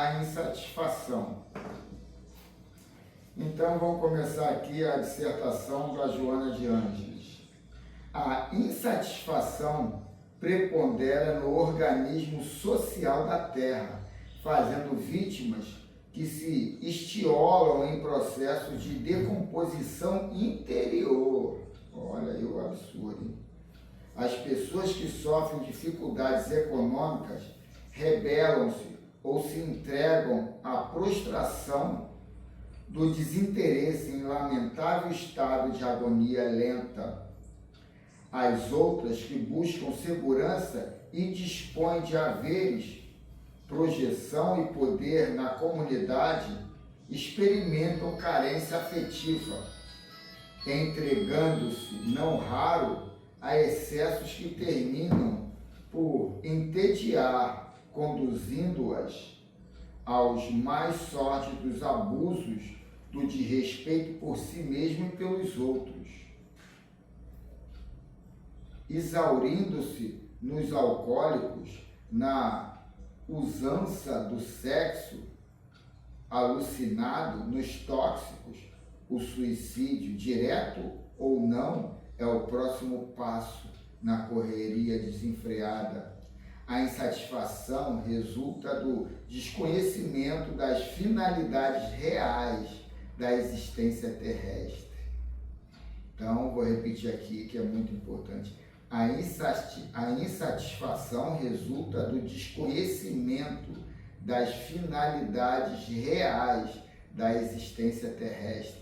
a insatisfação. Então, vamos começar aqui a dissertação da Joana de Ângeles. A insatisfação prepondera no organismo social da Terra, fazendo vítimas que se estiolam em processos de decomposição interior. Olha aí o absurdo, hein? As pessoas que sofrem dificuldades econômicas rebelam-se ou se entregam à prostração do desinteresse em lamentável estado de agonia lenta. As outras que buscam segurança e dispõem de haveres, projeção e poder na comunidade, experimentam carência afetiva, entregando-se, não raro, a excessos que terminam por entediar, conduzindo-as aos mais sórdidos abusos do desrespeito por si mesmo e pelos outros, exaurindo-se nos alcoólicos, na usança do sexo alucinado, nos tóxicos. O suicídio, direto ou não, é o próximo passo na correria desenfreada. A insatisfação resulta do desconhecimento das finalidades reais da existência terrestre. Então, vou repetir aqui que é muito importante. A insatisfação resulta do desconhecimento das finalidades reais da existência terrestre.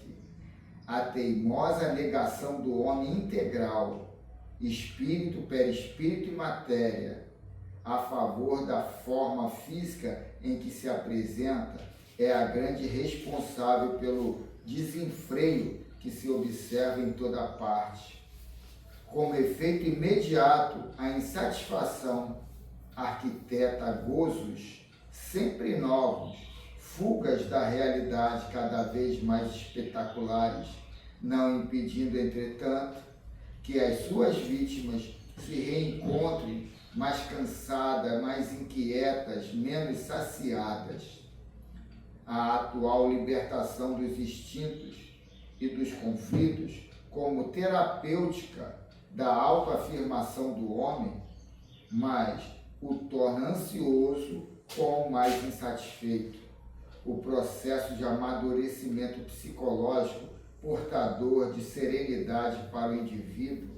A teimosa negação do homem integral, espírito, perispírito e matéria, a favor da forma física em que se apresenta, é a grande responsável pelo desenfreio que se observa em toda parte. Como efeito imediato, a insatisfação arquiteta gozos sempre novos, fugas da realidade cada vez mais espetaculares, não impedindo, entretanto, que as suas vítimas se reencontrem mais cansadas, mais inquietas, menos saciadas. A atual libertação dos instintos e dos conflitos, como terapêutica da autoafirmação do homem, mas o torna ansioso com mais insatisfeito. O processo de amadurecimento psicológico, portador de serenidade para o indivíduo,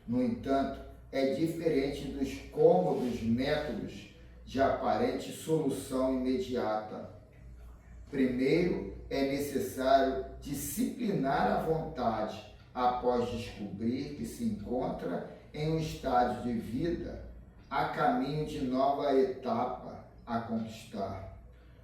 no entanto, é diferente dos cômodos métodos de aparente solução imediata. Primeiro, é necessário disciplinar a vontade, após descobrir que se encontra em um estágio de vida a caminho de nova etapa a conquistar.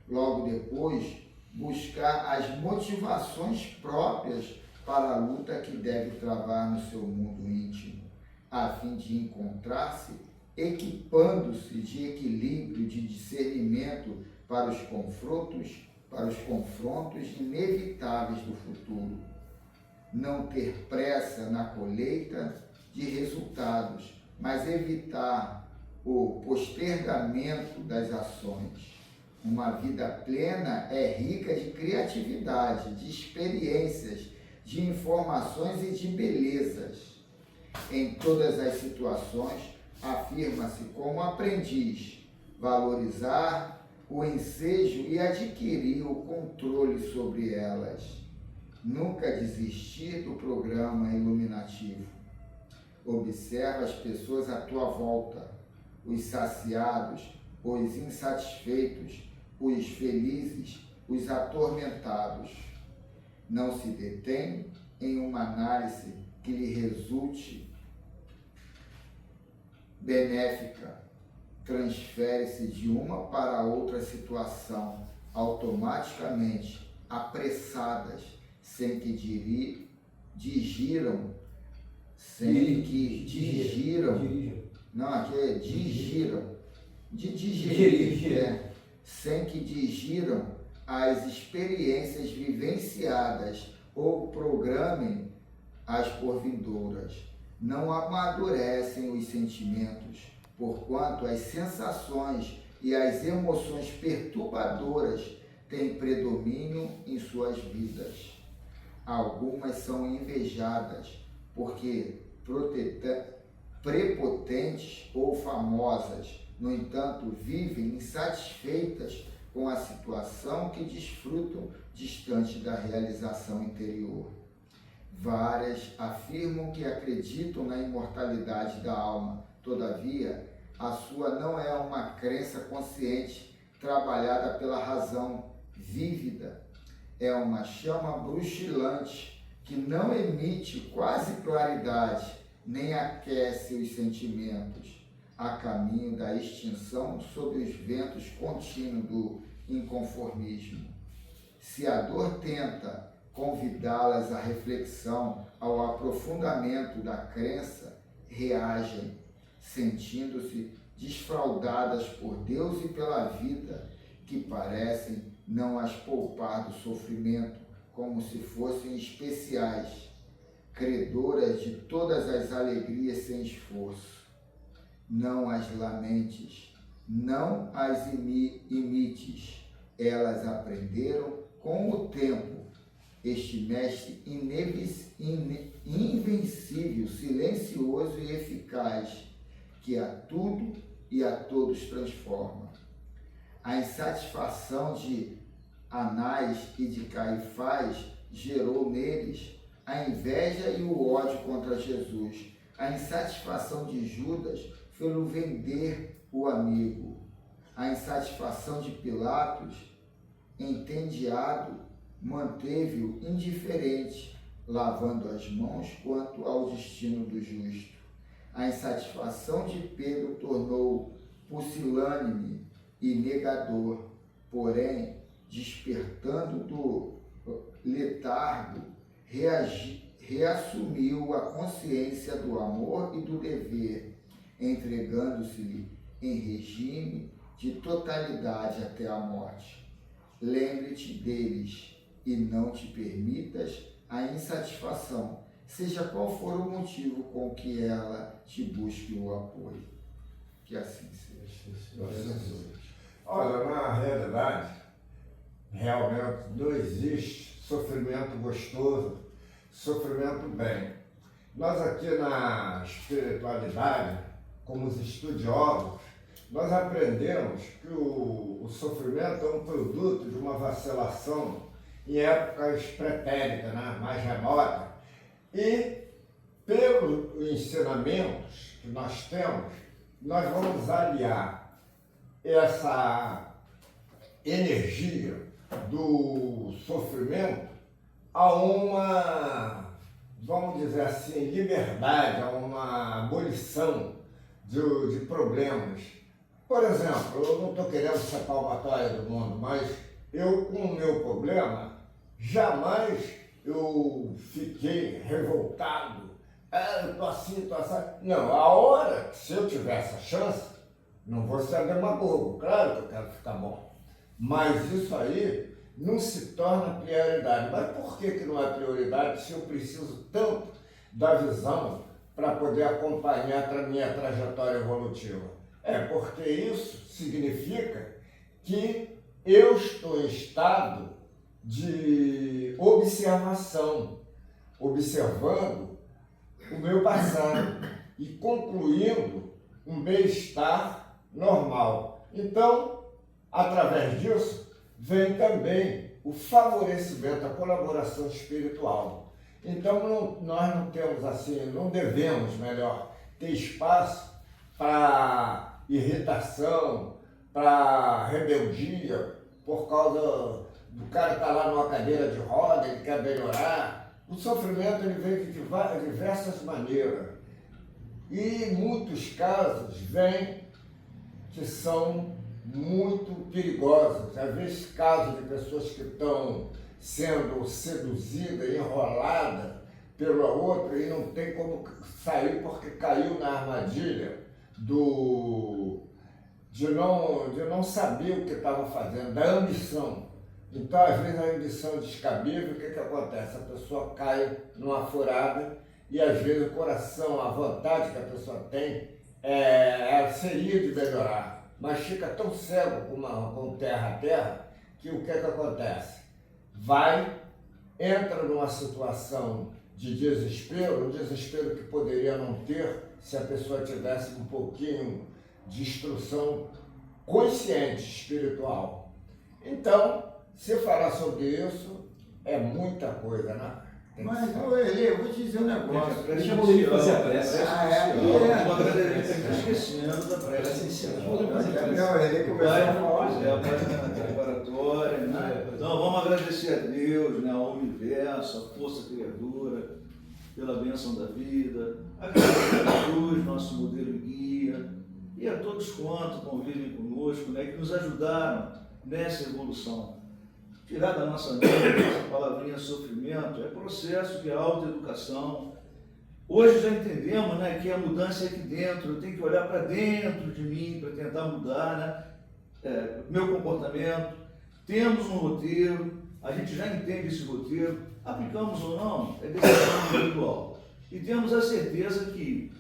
Logo depois, buscar as motivações próprias para a luta que deve travar no seu mundo íntimo, a fim de encontrar-se equipando-se de equilíbrio, de discernimento para os confrontos inevitáveis do futuro. Não ter pressa na colheita de resultados, mas evitar o postergamento das ações. Uma vida plena é rica de criatividade, de experiências, de informações e de belezas. Em todas as situações, afirma-se como aprendiz, valorizar o ensejo e adquirir o controle sobre elas. Nunca desistir do programa iluminativo. Observa as pessoas à tua volta, os saciados, os insatisfeitos, os felizes, os atormentados. Não se detém em uma análise que lhe resulte benéfica. Transfere-se de uma para outra situação, automaticamente, apressadas, sem que digiram, não, aqui é digiram, de digerir, sem que digiram as experiências vivenciadas ou programem as porvindouras. Não amadurecem os sentimentos, porquanto as sensações e as emoções perturbadoras têm predomínio em suas vidas. Algumas são invejadas porque prepotentes ou famosas, no entanto, vivem insatisfeitas com a situação que desfrutam distante da realização interior. Várias afirmam que acreditam na imortalidade da alma, todavia, a sua não é uma crença consciente trabalhada pela razão vívida. É uma chama bruxilante que não emite quase claridade, nem aquece os sentimentos, a caminho da extinção sob os ventos contínuos do inconformismo. Se a dor tenta convidá-las à reflexão, ao aprofundamento da crença, reagem, sentindo-se desfraldadas por Deus e pela vida, que parecem não as poupar do sofrimento, como se fossem especiais, credoras de todas as alegrias sem esforço. Não as lamentes, não as imites, elas aprenderam com o tempo. Este mestre invencível, silencioso e eficaz, que a tudo e a todos transforma. A insatisfação de Anás e de Caifás gerou neles a inveja e o ódio contra Jesus. A insatisfação de Judas fez-o vender o amigo. A insatisfação de Pilatos, entediado, manteve-o indiferente, lavando as mãos quanto ao destino do justo. A insatisfação de Pedro tornou pusilânime e negador, porém, despertando do letargo, reassumiu a consciência do amor e do dever, entregando-se-lhe em regime de totalidade até a morte. Lembre-te deles e não te permitas a insatisfação, seja qual for o motivo com que ela te busque o apoio. Que assim seja. Olha, na realidade, realmente não existe sofrimento gostoso, sofrimento bem. Nós aqui na espiritualidade, como os estudiosos, nós aprendemos que o sofrimento é um produto de uma vacilação em épocas pretéritas, né, mais remotas. E, pelos ensinamentos que nós temos, nós vamos aliar essa energia do sofrimento a uma, vamos dizer assim, liberdade, a uma abolição de problemas. Por exemplo, eu não estou querendo ser palmatória do mundo, mas eu, com o meu problema, jamais eu fiquei revoltado. Eu estou assim, estou assim. Não, a hora, se eu tiver essa chance, não vou ser demagogo, claro que eu quero ficar bom. Mas isso aí não se torna prioridade. Mas por que não é prioridade se eu preciso tanto da visão para poder acompanhar a minha trajetória evolutiva? É porque isso significa que eu estou em estado de observação, observando o meu passado e concluindo um bem-estar normal. Então, através disso, vem também o favorecimento, a colaboração espiritual. Então, nós não temos assim, não devemos, melhor, ter espaço para irritação, para rebeldia, por causa do cara estar lá numa cadeira de roda, ele quer melhorar. O sofrimento ele vem de diversas maneiras. E muitos casos vêm que são muito perigosos. Às vezes casos de pessoas que estão sendo seduzidas, enroladas pela outra e não tem como sair porque caiu na armadilha de não saber o que estava fazendo, da ambição. Então, às vezes, a ambição descabível, o que acontece? A pessoa cai numa furada e, às vezes, o coração, a vontade que a pessoa tem seria de melhorar. mas fica tão cego com terra a terra, que o que é que acontece? Entra numa situação de desespero, um desespero que poderia não ter se a pessoa tivesse um pouquinho de instrução consciente, espiritual. Então, se falar sobre isso, é muita coisa, né? Mas, Eli, eu vou te dizer um negócio. Deixa eu fazer a prece. Esquecendo da prece. Não, ele começou a falar. A página preparatória, né? Então vamos agradecer a Deus, né, ao universo, a força criadora, pela bênção da vida, agradecer a Jesus, nosso modelo e guia, e a todos quantos convivem conosco, né, que nos ajudaram nessa evolução. Tirar da nossa mente essa palavrinha sofrimento é processo de autoeducação. Hoje já entendemos, né, que a mudança é aqui dentro, eu tenho que olhar para dentro de mim para tentar mudar, né, meu comportamento. Temos um roteiro, a gente já entende esse roteiro, aplicamos ou não, é decisão individual. E temos a certeza que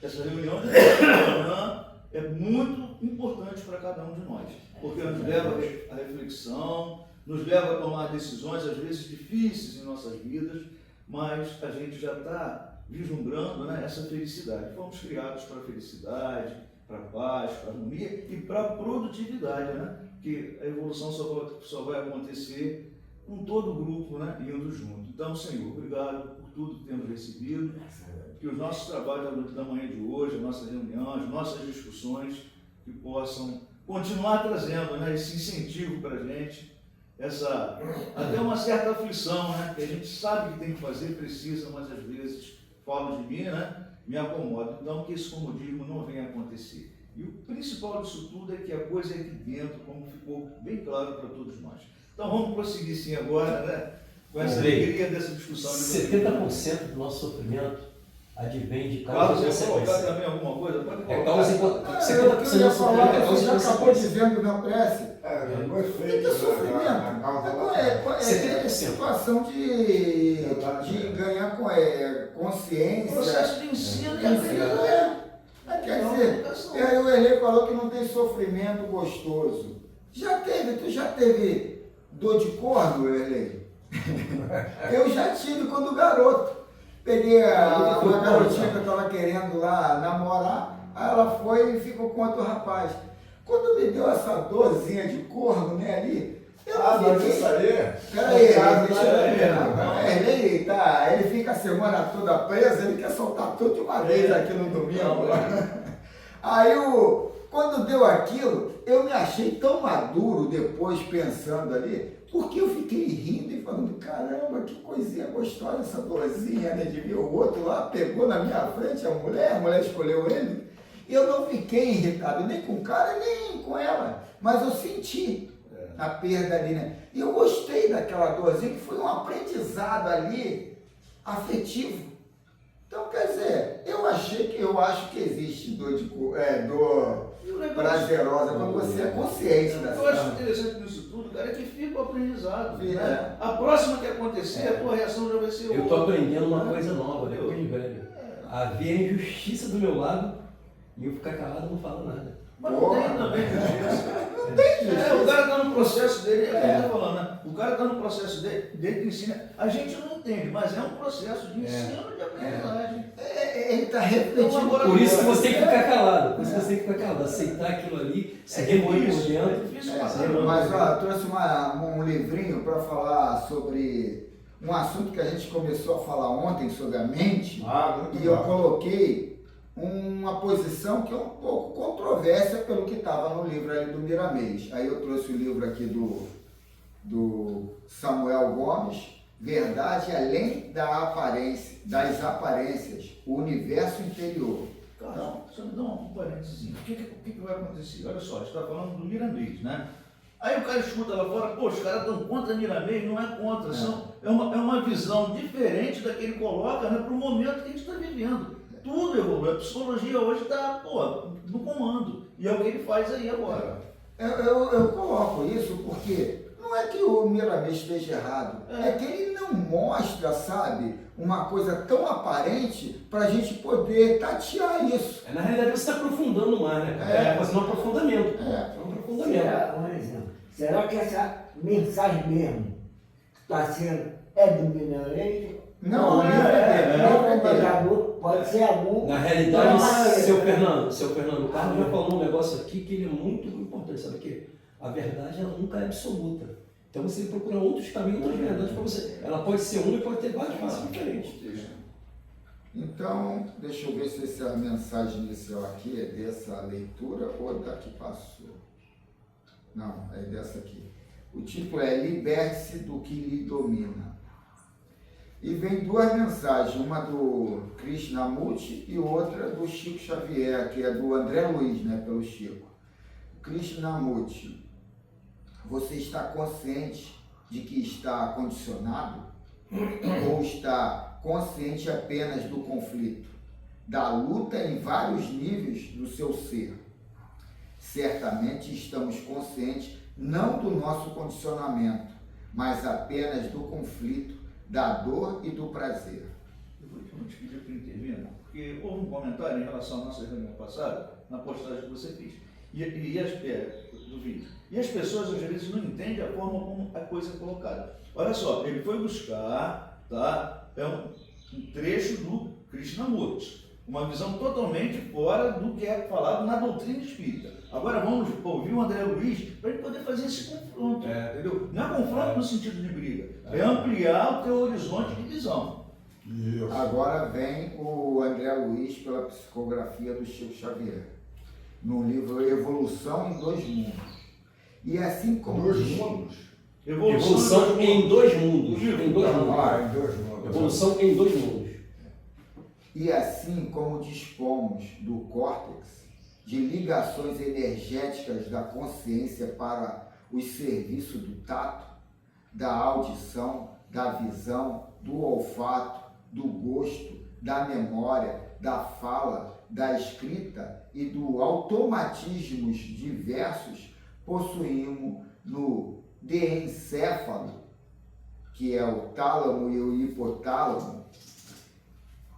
essa reunião de amanhã é muito importante para cada um de nós, porque nos leva à reflexão, nos leva a tomar decisões, às vezes difíceis em nossas vidas, mas a gente já está vislumbrando, né, essa felicidade. Fomos criados para a felicidade, para a paz, para a harmonia e para a produtividade, né? Que a evolução só vai acontecer com todo o grupo, né, indo junto. Então, Senhor, obrigado por tudo que temos recebido, que os nossos trabalhos da manhã de hoje, as nossas reuniões, as nossas discussões, que possam continuar trazendo, né, esse incentivo para a gente, até uma certa aflição, né, que a gente sabe que tem que fazer, precisa, mas às vezes falo de mim, né, me acomodo. Então, que esse comodismo não venha a acontecer. E o principal disso tudo é que a coisa é aqui dentro, como ficou bem claro para todos nós. Então, vamos prosseguir sim agora, né, com essa alegria dessa discussão. 70% do nosso sofrimento advém de Carlos, causa e você colocar consequência. também alguma coisa? Pode colocar. É causa e consequência. 70% Eu ia do sofrimento falar, é causa você e já acabou consequência. dizendo na prece. Não foi O que feito é sofrimento? É situação de ganhar consciência. Processo de ensino e Ensino, quer dizer, aí o Eli falou que não tem sofrimento gostoso. Tu já teve dor de corno, Eli? Eu já tive quando garoto. Peguei uma garotinha que eu estava querendo lá namorar, aí ela foi e ficou com outro rapaz. Quando me deu essa dorzinha de corno, né, ali, eu mas isso aí... Peraí, deixa eu terminar. Ele fica a semana toda preso, ele quer soltar tudo de uma vez aqui no domingo. Aí, quando deu aquilo, eu me achei tão maduro depois pensando ali, porque eu fiquei rindo e falando, caramba, que coisinha gostosa essa dorzinha, né? De ver o outro lá, pegou na minha frente a mulher escolheu ele. E eu não fiquei irritado, nem com o cara, nem com ela, mas eu senti a perda ali, né? E eu gostei daquela dorzinha, que foi um aprendizado ali, afetivo. Então, quer dizer, eu acho que existe dor prazerosa, quando você é consciente da Eu acho interessante nisso tudo, cara, é que fica o aprendizado. Sim, Né? A próxima que acontecer, a tua reação já vai ser outra. Eu estou aprendendo uma coisa nova depois de velho. Haver injustiça do meu lado e eu ficar calado e não falo nada. Mas não tem também justiça. Não tem justiça. O cara está no processo dele, é o que ele está falando, né? O cara está no processo dele que ensina. A gente não entende, mas é um processo de ensino de aprendizagem. Ele está refletindo. Então, agora, Por isso que você tem que ficar calado. Por isso que você tem que ficar calado. Aceitar aquilo ali, se remoer por dentro. difícil passar. Mas ó, eu trouxe um livrinho para falar sobre um assunto que a gente começou a falar ontem sobre a mente. muito E eu bom. coloquei uma posição que é um pouco controvérsia pelo que estava no livro ali do Miramês. Aí eu trouxe o livro aqui do Samuel Gomes, Verdade Além das Aparências, o Universo Interior. Carlos, só me dá um parênteses. O que vai acontecer? Olha só, a gente está falando do Miramês, né? Aí o cara escuta lá fora, poxa, os caras estão contra Miramês, não é contra. É uma visão diferente da que ele coloca, né, para o momento que a gente está vivendo. Tudo evolui. A psicologia hoje está no comando. E é o que ele faz aí agora. Eu coloco isso porque Não é que o Miramês esteja errado, é que ele não mostra, sabe, uma coisa tão aparente para a gente poder tatear isso. Na realidade você está aprofundando mais, né? Fazendo um aprofundamento. Um aprofundamento. Um exemplo. Será que essa mensagem mesmo está sendo do Miramês? Não, Pode ser algum. Na realidade, Não, seu Fernando, o Carlos já falou um negócio aqui que ele é muito importante, sabe o quê? A verdade ela nunca é absoluta. Então você tem que procurar outros caminhos, outras verdades para você. Ela pode ser uma e pode ter várias faces diferentes. Então, deixa eu ver se essa mensagem inicial aqui é dessa leitura ou da que passou. Não, é dessa aqui. O título é Liberte-se do que lhe domina. E vem duas mensagens, uma do Krishnamurti e outra do Chico Xavier, que é do André Luiz, né, pelo Chico. Krishnamurti, você está consciente de que está condicionado ou está consciente apenas do conflito, da luta em vários níveis do seu ser? Certamente estamos conscientes não do nosso condicionamento, mas apenas do conflito, da dor e do prazer. Eu vou te pedir para intervir, porque houve um comentário em relação à nossa reunião passada, na postagem que você fez, do vídeo. E as pessoas, às vezes, não entendem a forma como a coisa é colocada. Olha só, ele foi buscar, tá? É um trecho do Krishnamurti, uma visão totalmente fora do que é falado na doutrina espírita. Agora vamos ouvir o André Luiz para ele poder fazer esse confronto, entendeu? Não é confronto no sentido de briga, é ampliar o teu horizonte de visão. Isso. Agora vem o André Luiz pela psicografia do Chico Xavier, no livro Evolução em Dois Mundos. E assim como... Dois mundos? Evolução em dois mundos. Em dois mundos. Evolução em dois mundos. E assim como dispomos do córtex, de ligações energéticas da consciência para os serviços do tato, da audição, da visão, do olfato, do gosto, da memória, da fala, da escrita e do automatismos diversos, possuímos no diencéfalo, que é o tálamo e o hipotálamo,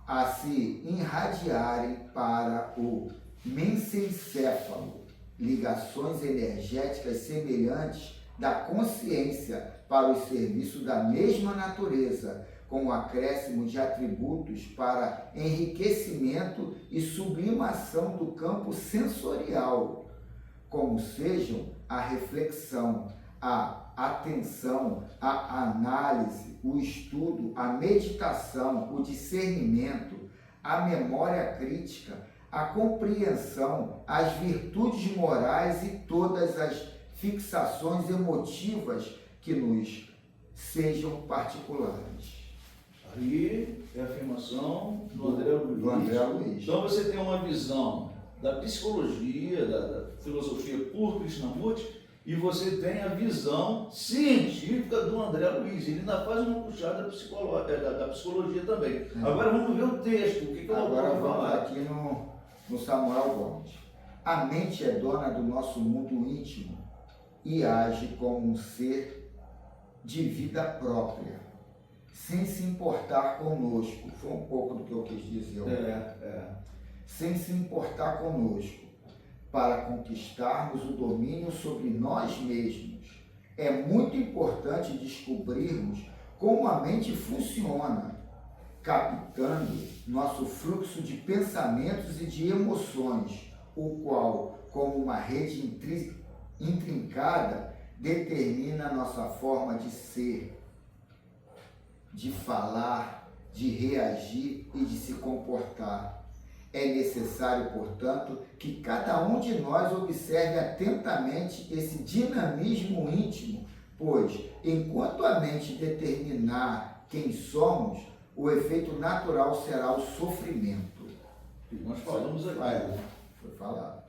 a se irradiarem para o mesencéfalo, ligações energéticas semelhantes da consciência para o serviço da mesma natureza, com o acréscimo de atributos para enriquecimento e sublimação do campo sensorial, como sejam a reflexão, a atenção, a análise, o estudo, a meditação, o discernimento, a memória crítica, a compreensão, as virtudes morais e todas as fixações emotivas que nos sejam particulares. Aí é a afirmação do André Luiz. Do André Luiz. Então você tem uma visão da psicologia, da filosofia por Krishnamurti, e você tem a visão científica do André Luiz. Ele ainda faz uma puxada da psicologia também. Agora vamos ver o texto. O que eu Agora vou vamos falar? aqui no Samuel Gomes. A mente é dona do nosso mundo íntimo e age como um ser de vida própria, sem se importar conosco. Foi um pouco do que eu quis dizer. Sem se importar conosco, para conquistarmos o domínio sobre nós mesmos. É muito importante descobrirmos como a mente funciona, captando nosso fluxo de pensamentos e de emoções, o qual, como uma rede intrincada, determina nossa forma de ser, de falar, de reagir e de se comportar. É necessário, portanto, que cada um de nós observe atentamente esse dinamismo íntimo, pois, enquanto a mente determinar quem somos, o efeito natural será o sofrimento. Nós falamos aqui. Foi falado.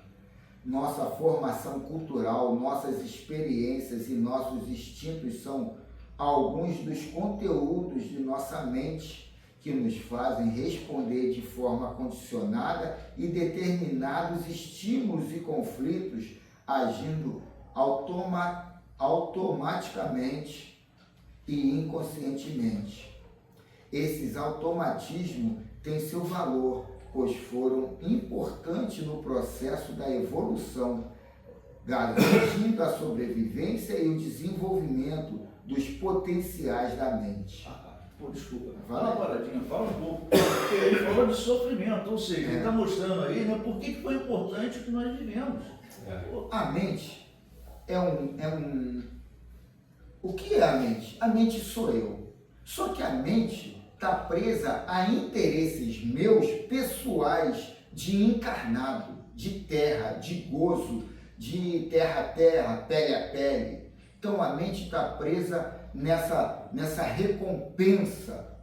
Nossa formação cultural, nossas experiências e nossos instintos são alguns dos conteúdos de nossa mente que nos fazem responder de forma condicionada e determinados estímulos e conflitos, agindo automaticamente e inconscientemente. Esses automatismos têm seu valor, pois foram importantes no processo da evolução, garantindo a sobrevivência e o desenvolvimento dos potenciais da mente. Pô, desculpa, Vai. fala uma paradinha, fala um pouco, porque ele falou de sofrimento, ou seja, ele está mostrando aí, né, por que foi importante o que nós vivemos. A mente O que é a mente? A mente sou eu. Só que a mente está presa a interesses meus pessoais de encarnado, de terra, de gozo, de terra a terra, pele a pele. Então a mente está presa nessa recompensa.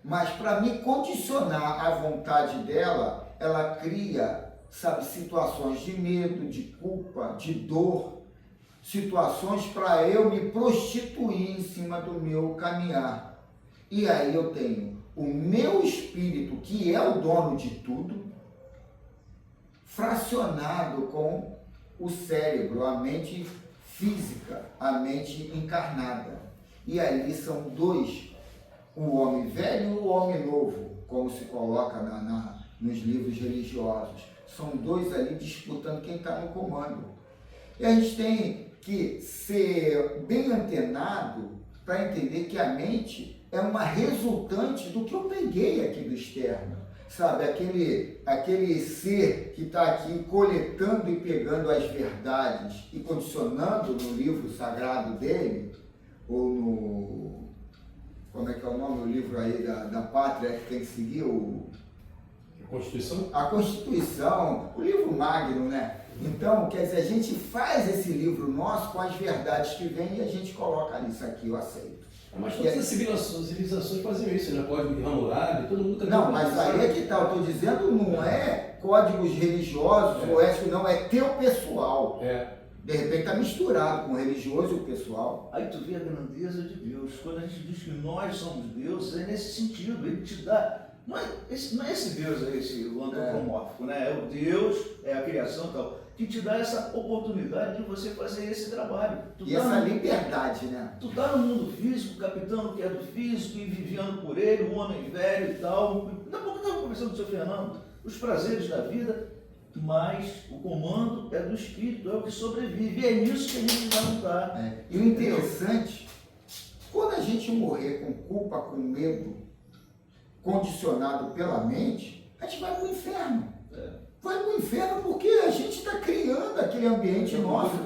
Mas para me condicionar à vontade dela, ela cria, sabe, situações de medo, de culpa, de dor, situações para eu me prostituir em cima do meu caminhar. E aí eu tenho o meu espírito, que é o dono de tudo, fracionado com o cérebro, a mente física, a mente encarnada. E ali são dois, o homem velho e o homem novo, como se coloca nos livros religiosos. São dois ali disputando quem está no comando. E a gente tem que ser bem antenado para entender que a mente é uma resultante do que eu peguei aqui do externo. Sabe, aquele ser que está aqui coletando e pegando as verdades e condicionando no livro sagrado dele, ou no... como é que é o nome do livro aí da pátria que tem que seguir? A Constituição? A Constituição, o livro Magno, né? Então, quer dizer, a gente faz esse livro nosso com as verdades que vem e a gente coloca nisso aqui, eu aceito. Mas todas as civilizações fazem isso, né? Código de Hammurabi, todo mundo... Não, mas aí é que tá, eu estou dizendo, não é códigos religiosos ou éticos, não, é teu pessoal. De repente está misturado com o religioso e o pessoal. Aí tu vê a grandeza de Deus. Quando a gente diz que nós somos Deus, é nesse sentido. Ele te dá... Não é esse Deus, o antropomórfico, né? É o Deus, é a criação e tal, que te dá essa oportunidade de você fazer esse trabalho. E essa liberdade, né? Tu tá no mundo físico, capitão que é do físico e viviando por ele, um homem velho e tal. Daqui a pouco eu estava conversando com o seu Fernando, os prazeres da vida, mas o comando é do espírito, é o que sobrevive. E é nisso que a gente vai lutar. E o interessante, quando a gente morrer com culpa, com medo, condicionado pela mente, a gente vai para o inferno. Vai para o inferno porque a gente está criando aquele ambiente nosso.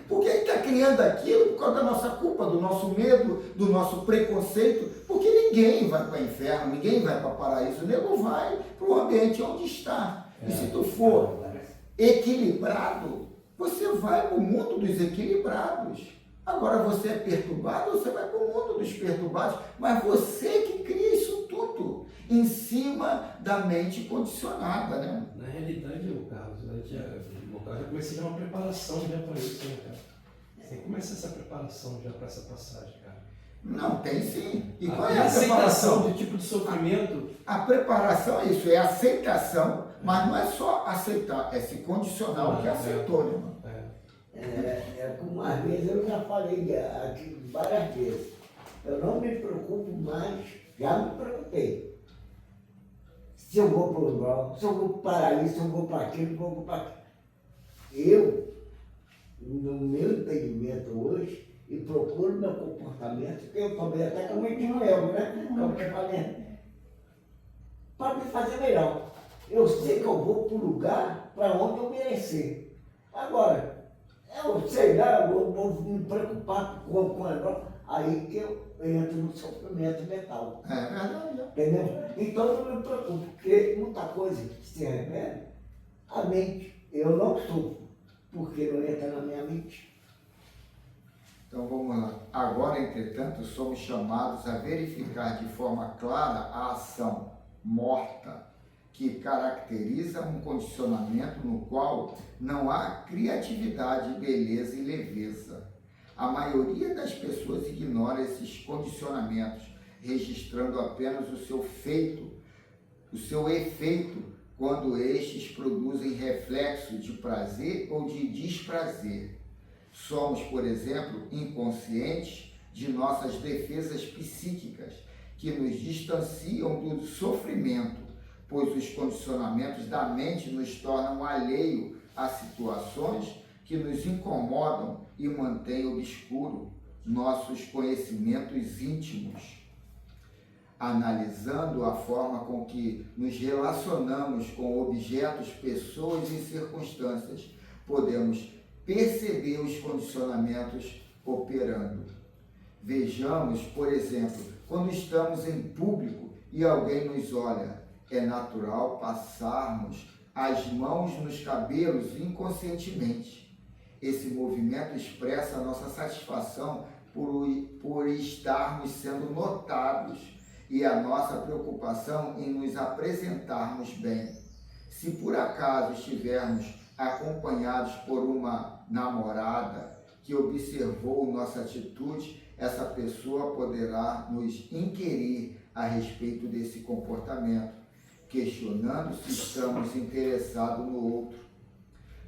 Porque a gente está criando aquilo por causa da nossa culpa, do nosso medo, do nosso preconceito, porque ninguém vai para o inferno, ninguém vai para o paraíso, o nego vai para o ambiente onde está. E se tu for equilibrado, você vai para o mundo dos equilibrados. Agora você é perturbado, você vai para o mundo dos perturbados, mas você que cria isso tudo em cima da mente condicionada, né? Na realidade, Carlos, já comecei a dar uma preparação já para isso, né, cara? Você começa essa preparação já para essa passagem, cara. Não, tem sim. E qual A é a aceitação preparação? do tipo de sofrimento. A preparação é isso, é aceitação, mas não é só aceitar, é se condicionar o que aceitou, né, mano? Como às vezes eu já falei aqui várias vezes, eu não me preocupo mais, já me preocupei. Se eu vou para o Umbral, se eu vou para isso, se eu vou para aquilo, se eu vou para aquilo. Eu, no meu entendimento hoje, e procuro meu comportamento, que eu falei até com o Noel, né? Como eu falei, para me fazer melhor. Eu sei que eu vou para o lugar para onde eu merecer. Agora, eu sei lá, eu vou me preocupar com a Europa, aí que eu entro no sofrimento mental. É verdade. Entendeu? Então eu não me preocupo, porque muita coisa que se revela, a mente, eu não sofro, porque não entra na minha mente. Então vamos lá. Agora, entretanto, somos chamados a verificar de forma clara a ação morta que caracteriza um condicionamento no qual não há criatividade, beleza e leveza. A maioria das pessoas ignora esses condicionamentos, registrando apenas o seu efeito, quando estes produzem reflexo de prazer ou de desprazer. Somos, por exemplo, inconscientes de nossas defesas psíquicas, que nos distanciam do sofrimento, pois os condicionamentos da mente nos tornam alheio a situações que nos incomodam e mantêm obscuro nossos conhecimentos íntimos. Analisando a forma com que nos relacionamos com objetos, pessoas e circunstâncias, podemos perceber os condicionamentos operando. Vejamos, por exemplo, quando estamos em público e alguém nos olha, é natural passarmos as mãos nos cabelos inconscientemente. Esse movimento expressa a nossa satisfação por estarmos sendo notados e a nossa preocupação em nos apresentarmos bem. Se por acaso estivermos acompanhados por uma namorada que observou nossa atitude, essa pessoa poderá nos inquirir a respeito desse comportamento, questionando se estamos interessados no outro.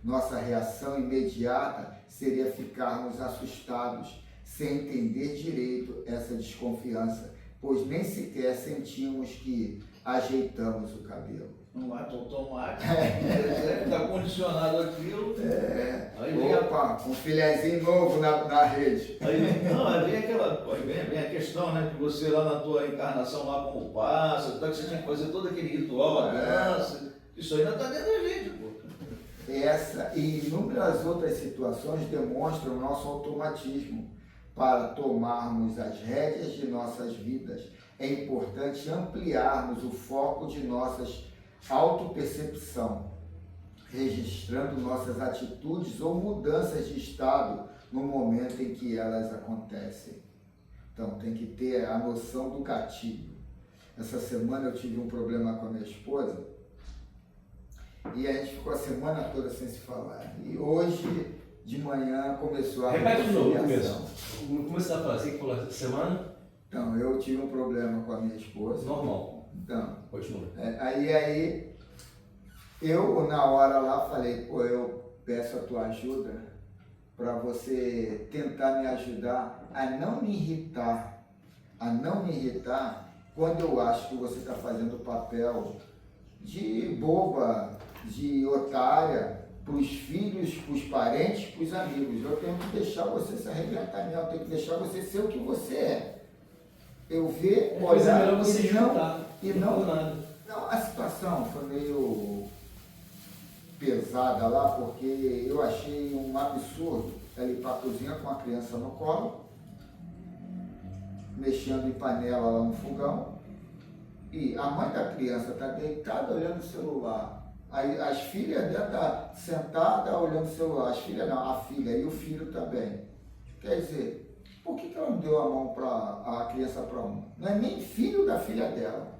Nossa reação imediata seria ficarmos assustados, sem entender direito essa desconfiança, pois nem sequer sentimos que ajeitamos o cabelo. Um ato automático, está condicionado aquilo. Aí vem Opa, um filezinho novo na rede. Aí vem a questão, né? Que você lá na tua encarnação lá como pássaro, que você tinha que fazer todo aquele ritual, a dança. Isso ainda está dentro da gente, pô. Essa e inúmeras outras situações demonstram nosso automatismo para tomarmos as rédeas de nossas vidas. É importante ampliarmos o foco de nossas autopercepção, registrando nossas atitudes ou mudanças de estado no momento em que elas acontecem. Então, tem que ter a noção do gatilho. Essa semana eu tive um problema com a minha esposa e a gente ficou a semana toda sem se falar. E hoje, de manhã, começou a Repete de novo, reconciliação. no começo da frase, você que falou essa semana? Então, eu tive um problema com a minha esposa. Normal. Então, Continua. aí eu na hora lá falei, pô, eu peço a tua ajuda para você tentar me ajudar a não me irritar quando eu acho que você está fazendo o papel de boba, de otária para os filhos, para os parentes, para os amigos. Eu tenho que deixar você se arrebentar mesmo, eu tenho que deixar você ser o que você é. Eu ver, Pois é olhar melhor você e não, juntar. e Não não, nada. não, a situação foi meio pesada lá, porque eu achei um absurdo ela ir para a cozinha com a criança no colo, mexendo em panela lá no fogão, e a mãe da criança está deitada olhando o celular. Aí as filhas dela estão sentadas olhando o celular, as filhas não, a filha e o filho também. Quer dizer, por que ela não deu a mão para a criança para um? Não é nem filho da filha dela.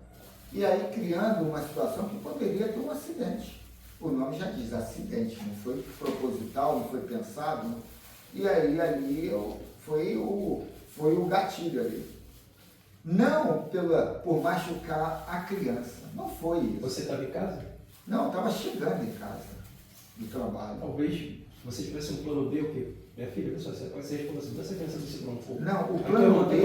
E aí criando uma situação que poderia ter um acidente. O nome já diz acidente, não foi proposital, não foi pensado. Não. E aí ali foi o gatilho ali. Não por machucar a criança, não foi isso. Você estava em casa? Não, estava chegando em casa do trabalho. Talvez, se você tivesse um plano B, o quê? Minha filha, pessoal, você pode ser responsável dessa criança do segundo pouco. Não, o plano B,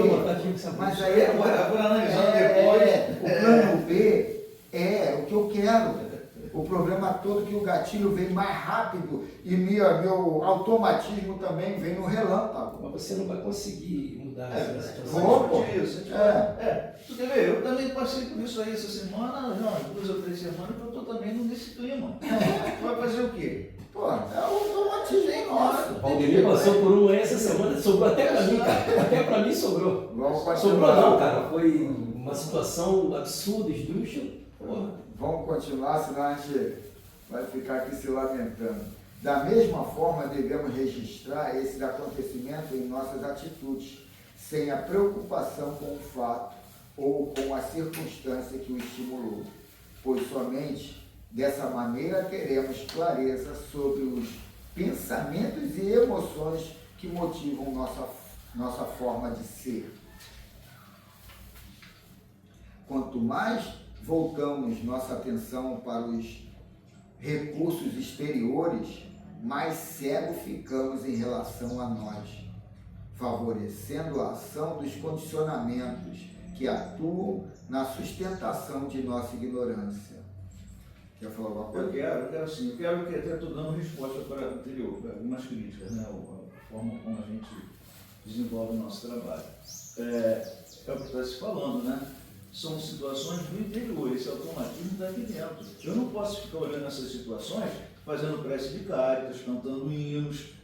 mas aí Agora analisando depois. o plano B é o que eu quero. O problema todo é que o gatilho vem mais rápido e meu automatismo também vem no relâmpago. Mas você não vai conseguir mudar essa situação. Vou, pô. Tu quer ver? Eu também passei por isso aí essa semana, não, 2 ou 3 semanas, que eu estou também nesse clima. Tu vai fazer o quê? Pô, é o automatismo nosso. O Valdemir passou por um essa semana, sobrou até pra mim, cara. Até pra mim sobrou. Vamos continuar. Sobrou não, cara. Foi uma situação absurda, esdrúxula. Porra. Vamos continuar, senão a gente vai ficar aqui se lamentando. Da mesma forma, devemos registrar esse acontecimento em nossas atitudes, sem a preocupação com o fato ou com a circunstância que o estimulou, pois somente dessa maneira teremos clareza sobre os pensamentos e emoções que motivam nossa forma de ser. Quanto mais voltamos nossa atenção para os recursos exteriores, mais cego ficamos em relação a nós, favorecendo a ação dos condicionamentos que atuam na sustentação de nossa ignorância. Quer falar alguma coisa? Eu quero sim. Eu quero que até estou dando resposta para anterior, para algumas críticas, né? A forma como a gente desenvolve o nosso trabalho. É o que está se falando, né? São situações do interior, esse automatismo está aqui dentro. Eu não posso ficar olhando essas situações, fazendo prece de Cáritas, cantando hinos.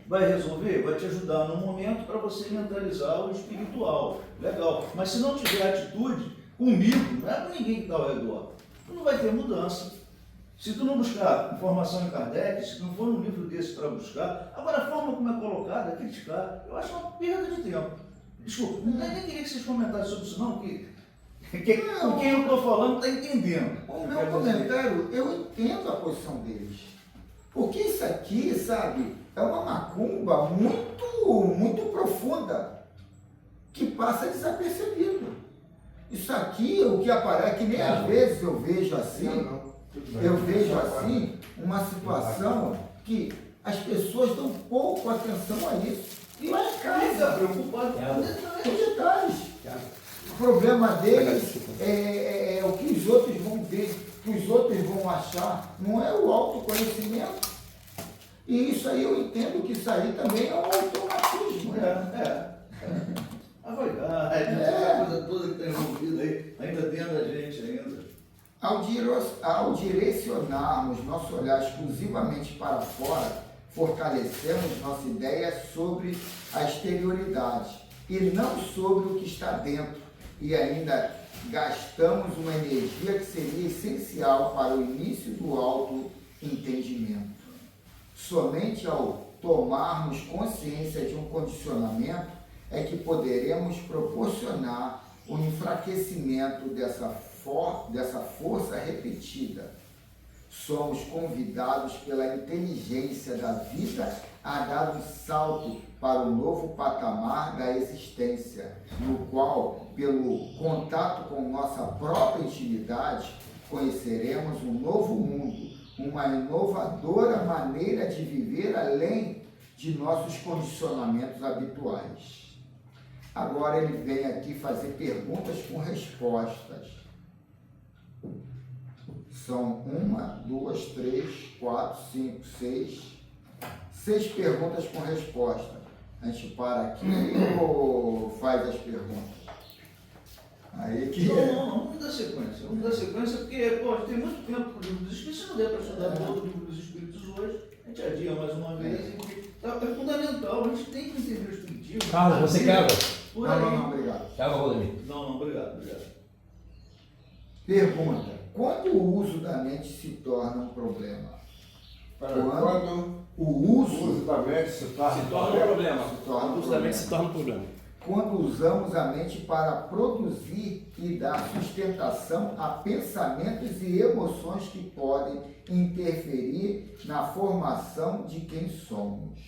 Vai resolver? Vai te ajudar no momento para você mentalizar o espiritual. Legal. Mas se não tiver atitude comigo, não é com ninguém que está ao redor. Tu não vai ter mudança. Se tu não buscar informação em Kardec, se não for num livro desse para buscar, agora a forma como é colocada, criticar, eu acho uma perda de tempo. Desculpa, nem queria que vocês comentassem sobre isso não, porque com quem eu estou falando está entendendo. O meu comentário, eu entendo a posição deles. Porque isso aqui, sabe, é uma macumba muito profunda, que passa desapercebido. Isso aqui, o que aparece, que nem às vezes eu vejo assim, uma situação que as pessoas dão pouco atenção a isso. E lá em casa, preocupado com detalhes. O problema deles é o que os outros vão ver, que os outros vão achar, não é o autoconhecimento. E isso aí eu entendo que isso aí também é um automatismo. A vaidade, essa coisa toda que está envolvida aí, ainda dentro da gente ainda. Ao direcionarmos nosso olhar exclusivamente para fora, fortalecemos nossa ideia sobre a exterioridade e não sobre o que está dentro, e ainda gastamos uma energia que seria essencial para o início do autoentendimento. Somente ao tomarmos consciência de um condicionamento é que poderemos proporcionar o enfraquecimento dessa força repetida. Somos convidados pela inteligência da vida a dar um salto para um novo patamar da existência, no qual, pelo contato com nossa própria intimidade, conheceremos um novo mundo, uma inovadora maneira de viver além de nossos condicionamentos habituais. Agora ele vem aqui fazer perguntas com respostas. São 1, 2, 3, 4, 5, 6 perguntas com resposta. A gente para aqui ou faz as perguntas? Aí que Não, vamos dar sequência. Vamos dar sequência porque, tem muito tempo para o livro dos Espíritos. Se não der para estudar todo o livro dos Espíritos hoje, a gente adia mais uma vez. É fundamental, a gente tem que entender o Espiritismo. Carlos, você quer água? Por aí. Não, obrigado. Quer água, Rodemir? Não, obrigado. Pergunta: quando o uso da mente se torna um problema? Quando o uso da mente se torna um problema. O uso da mente se torna um problema. Quando usamos a mente para produzir e dar sustentação a pensamentos e emoções que podem interferir na formação de quem somos.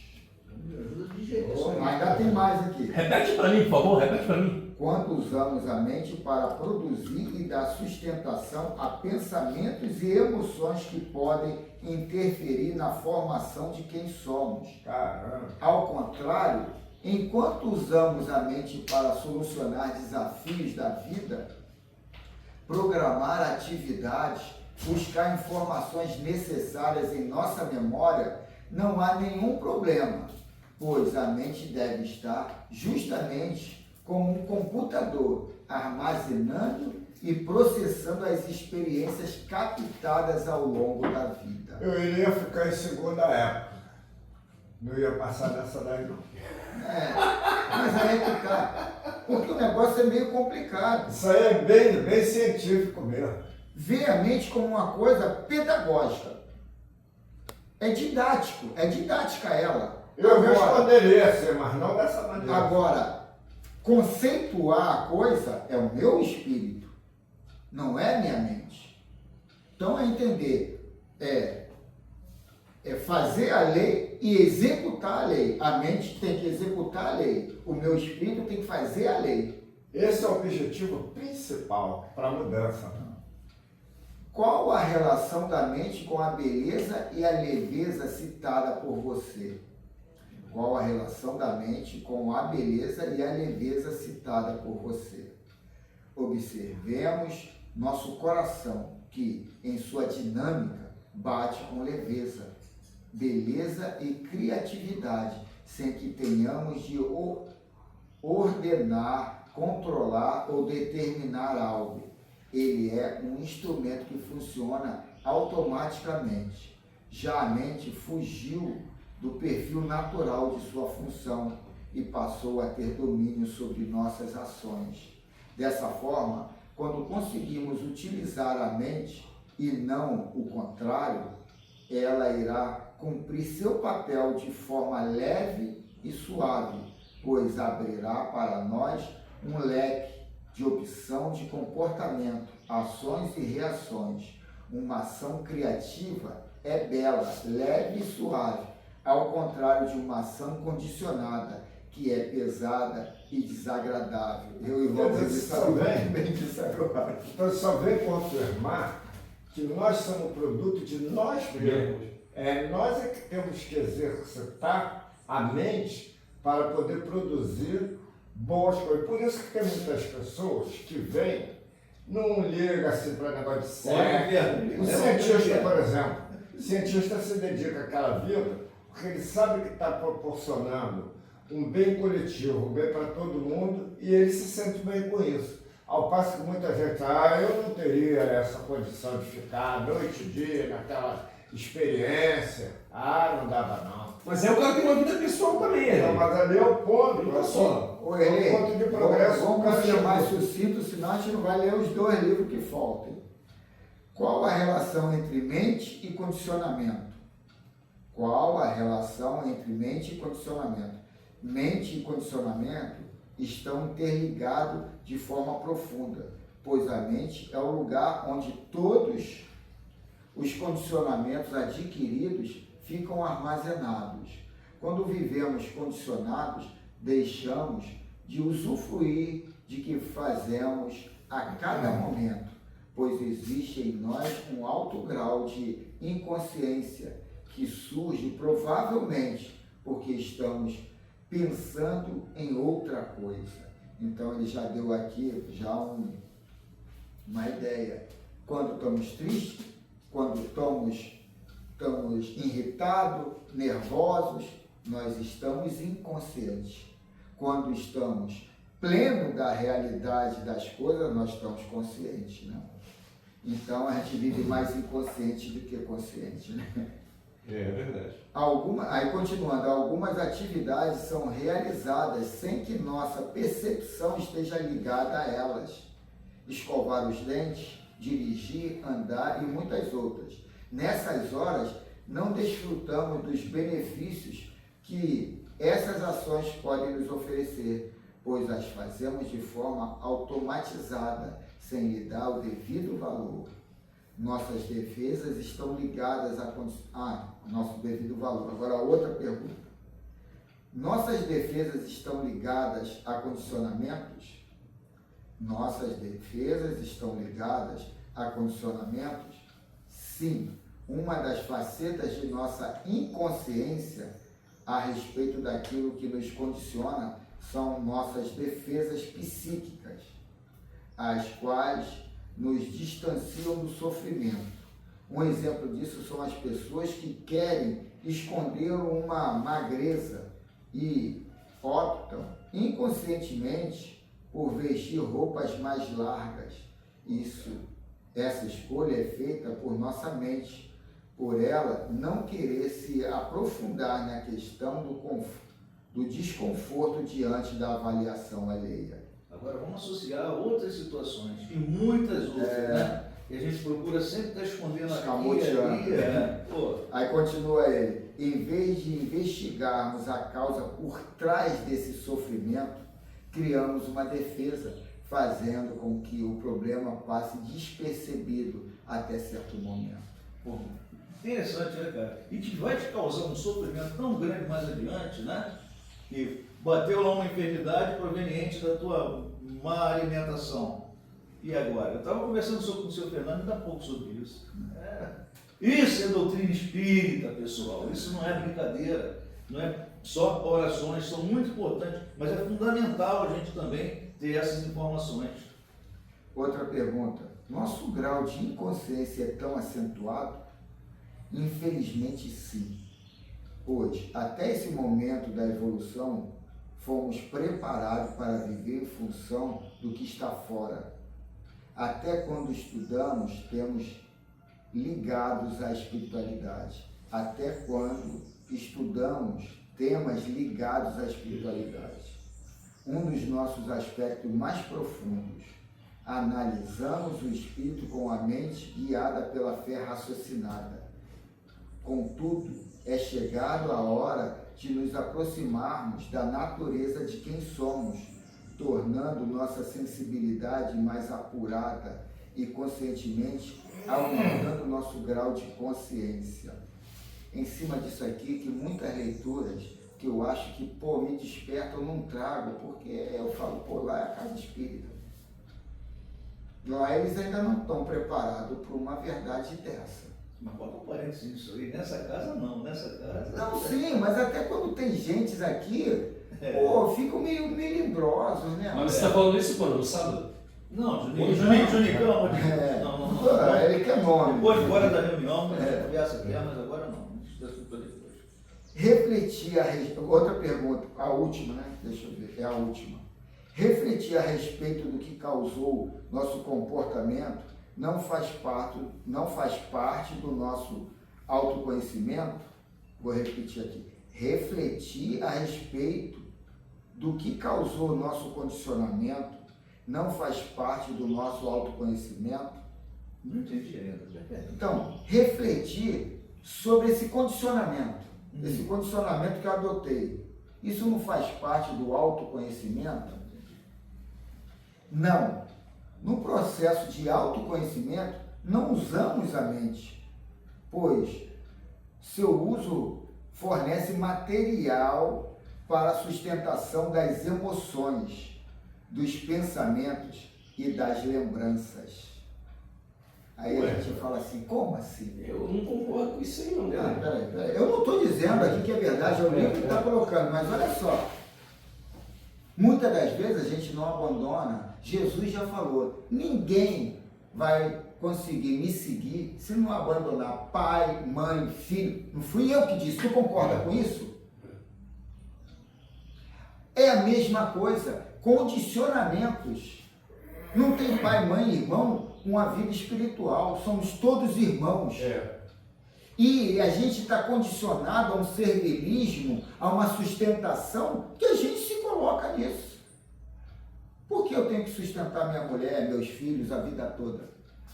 Ainda tem mais aqui. Repete para mim, por favor, repete para mim. Quando usamos a mente para produzir e dar sustentação a pensamentos e emoções que podem interferir na formação de quem somos. Caramba. Ao contrário, enquanto usamos a mente para solucionar desafios da vida, programar atividades, buscar informações necessárias em nossa memória, não há nenhum problema, pois a mente deve estar justamente como um computador, armazenando e processando as experiências captadas ao longo da vida. Eu iria ficar em segunda época. Não ia passar dessa daí, não. Mas aí é que tá. Porque o negócio é meio complicado. Isso aí é bem científico mesmo. Vê a mente como uma coisa pedagógica. É didática ela. Eu responderia assim, mas não dessa maneira. Agora, conceituar a coisa é o meu espírito, não é minha mente. Então é entender, é fazer a lei e executar a lei. A mente tem que executar a lei, o meu espírito tem que fazer a lei. Esse é o objetivo principal para a mudança. Qual a relação da mente com a beleza e a leveza citada por você? Qual a relação da mente com a beleza e a leveza citada por você? Observemos nosso coração, que, em sua dinâmica, bate com leveza, beleza e criatividade, sem que tenhamos de ordenar, controlar ou determinar algo. Ele é um instrumento que funciona automaticamente. Já a mente fugiu do perfil natural de sua função e passou a ter domínio sobre nossas ações. Dessa forma, quando conseguimos utilizar a mente e não o contrário, ela irá cumprir seu papel de forma leve e suave, pois abrirá para nós um leque de opção de comportamento, ações e reações. Uma ação criativa é bela, leve e suave, ao contrário de uma ação condicionada, que é pesada e desagradável. Eu e o Walter sabemos bem disso agora. Então só vem confirmar que nós somos produto de nós mesmos. Nós é que temos que exercitar a mente para poder produzir boas coisas. Por isso que tem muitas pessoas que vêm, não ligam assim para negócio de sexo. O cientista, por exemplo, o cientista se dedica àquela vida porque ele sabe que está proporcionando um bem coletivo, um bem para todo mundo, e ele se sente bem com isso. Ao passo que muita gente, eu não teria essa condição de ficar noite e dia naquela experiência. Não dava não. Mas é o cara que tem uma vida pessoal também, Não, mas ali é o ponto. Não só. Ô, É um ponto de progresso. Vamos ser mais sucinto, senão a gente não vai ler os 2 livros que faltam. Qual a relação entre mente e condicionamento? Qual a relação entre mente e condicionamento? Mente e condicionamento estão interligados de forma profunda, pois a mente é o lugar onde todos os condicionamentos adquiridos ficam armazenados. Quando vivemos condicionados, deixamos de usufruir de que fazemos a cada momento, pois existe em nós um alto grau de inconsciência que surge provavelmente porque estamos pensando em outra coisa. Então ele já deu aqui uma ideia. Quando estamos tristes, quando estamos irritados, nervosos, nós estamos inconscientes. Quando estamos plenos da realidade das coisas, nós estamos conscientes, né? Então a gente vive mais inconsciente do que consciente, né? É verdade. Aí continuando, algumas atividades são realizadas sem que nossa percepção esteja ligada a elas. Escovar os dentes, dirigir, andar e muitas outras. Nessas horas, não desfrutamos dos benefícios que essas ações podem nos oferecer, pois as fazemos de forma automatizada, sem lhe dar o devido valor. Nossas defesas estão ligadas nosso devido valor. Agora, outra pergunta. Nossas defesas estão ligadas a condicionamentos? Nossas defesas estão ligadas a condicionamentos? Sim. Uma das facetas de nossa inconsciência a respeito daquilo que nos condiciona são nossas defesas psíquicas, as quais nos distanciam do sofrimento. Um exemplo disso são as pessoas que querem esconder uma magreza e optam inconscientemente por vestir roupas mais largas. Essa escolha é feita por nossa mente, por ela não querer se aprofundar na questão do desconforto diante da avaliação alheia. Agora vamos associar a outras situações, e muitas outras, né? E a gente procura sempre estar escondendo aqui e ali. Aí continua ele, em vez de investigarmos a causa por trás desse sofrimento, criamos uma defesa, fazendo com que o problema passe despercebido até certo momento. Interessante, né, cara? E que vai te causar um sofrimento tão grande mais adiante, né? Que bateu lá uma enfermidade proveniente da tua má alimentação. E agora? Eu estava conversando com o senhor Fernando ainda há pouco sobre isso. Isso é doutrina espírita, pessoal. Isso não é brincadeira. Não é só orações, são muito importantes, mas é fundamental a gente também ter essas informações. Outra pergunta. Nosso grau de inconsciência é tão acentuado? Infelizmente, sim. Pois, até esse momento da evolução, fomos preparados para viver em função do que está fora. Até quando estudamos, temos ligados à espiritualidade. Até quando estudamos temas ligados à espiritualidade. Um dos nossos aspectos mais profundos. Analisamos o espírito com a mente guiada pela fé raciocinada. Contudo, é chegado a hora de nos aproximarmos da natureza de quem somos, tornando nossa sensibilidade mais apurada e, conscientemente, aumentando nosso grau de consciência. Em cima disso aqui, que muitas leituras que eu acho que, me despertam, eu não trago, porque eu falo, lá é a casa espírita. Lá eles ainda não estão preparados para uma verdade dessa. Mas bota um parênteses nisso aí. Nessa casa não, nessa casa... Não, sim, mas até quando tem gente aqui, ficam meio melindrosos, né? Mas você está falando isso quando? No sábado? Não, Juninho, pelo amor de Deus. Não. Ele quer nome. Depois, fora da reunião, a gente conversa aqui, mas agora não. Isso é assunto depois. Refletir outra pergunta, a última, né? Deixa eu ver, é a última. Refletir a respeito do que causou nosso comportamento não faz parte do nosso autoconhecimento? Vou repetir aqui. Refletir a respeito do que causou nosso condicionamento não faz parte do nosso autoconhecimento? Não entendi ainda. Então, refletir sobre esse condicionamento, esse condicionamento que eu adotei. Isso não faz parte do autoconhecimento? Não. No processo de autoconhecimento, não usamos a mente, pois seu uso fornece material para a sustentação das emoções, dos pensamentos e das lembranças. Aí a gente fala assim, como assim? Eu não concordo com isso aí não. Peraí. Eu não estou dizendo aqui que é verdade, é o livro que está colocando, mas olha só. Muitas das vezes a gente não abandona. Jesus já falou, ninguém vai conseguir me seguir se não abandonar pai, mãe, filho. Não fui eu que disse, tu concorda com isso? É a mesma coisa, condicionamentos. Não tem pai, mãe, irmão com a vida espiritual, somos todos irmãos. E a gente está condicionado a um servilismo, a uma sustentação, que a gente se coloca nisso. Por que eu tenho que sustentar minha mulher, meus filhos, a vida toda?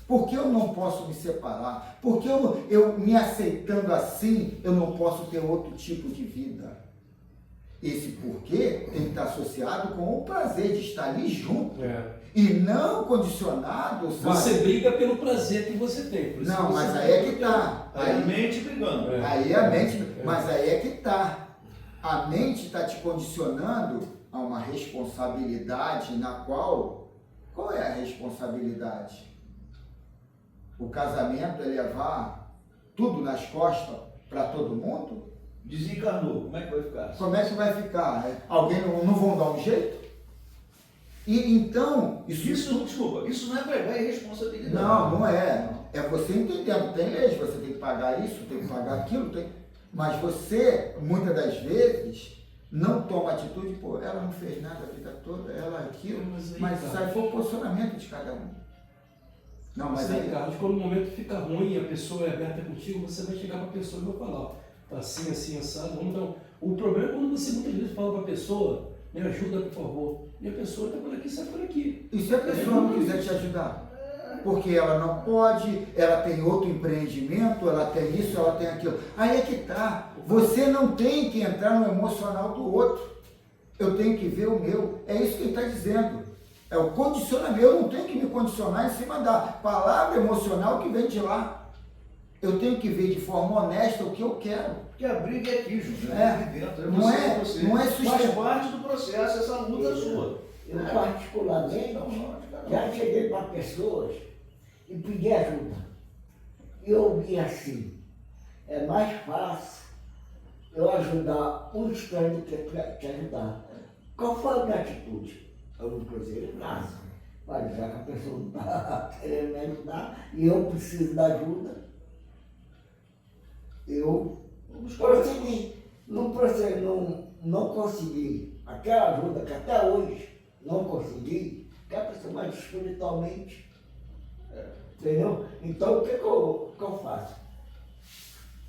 Por que eu não posso me separar? Por que eu me aceitando assim, eu não posso ter outro tipo de vida? Esse porquê tem que estar associado com o prazer de estar ali junto. E não condicionado, sabe? Você briga pelo prazer que você tem. Por isso não, que mas você aí é que está. Aí a mente brigando. Aí a mente, mas aí é que está. A mente está te condicionando a uma responsabilidade na qual é a responsabilidade? O casamento é levar tudo nas costas para todo mundo? Desencarnou, como é que vai ficar? Como é que vai ficar? Alguém não vão dar um jeito? E então, desculpa, isso não é pregar irresponsabilidade. Não é. É você entendendo, tem leis, você tem que pagar isso, tem que pagar aquilo, mas você, muitas das vezes, não toma atitude, ela não fez nada a vida toda, ela aquilo, mas isso aí foi o posicionamento de cada um. Não, mas aí, Carlos, quando o momento fica ruim e a pessoa é aberta contigo, você vai chegar para a pessoa e vai falar, tá assim, assim, assado, vamos dar O problema é quando você muitas vezes fala para a pessoa, me ajuda, por favor. E a pessoa está por aqui, sai por aqui. E se a pessoa não quiser te ajudar? Porque ela não pode, ela tem outro empreendimento, ela tem isso, ela tem aquilo. Aí é que tá. Você não tem que entrar no emocional do outro. Eu tenho que ver o meu. É isso que ele está dizendo. É o condicionamento. Eu não tenho que me condicionar em cima da palavra emocional que vem de lá. Eu tenho que ver de forma honesta o que eu quero. Porque a briga é aqui, Júlio. Não é Faz parte do processo, essa luta sua. Eu particularmente já cheguei para pessoas e pedi ajuda. E eu ouvi assim, é mais fácil eu ajudar um estranho do que te ajudar. Qual foi a minha atitude? Eu não cruzei o braço. Mas já que a pessoa não está querendo me ajudar e eu preciso da ajuda, eu prossegui. Não consegui. Aquela ajuda que até hoje não consegui, que a pessoa mais espiritualmente. Entendeu? Então o que eu faço?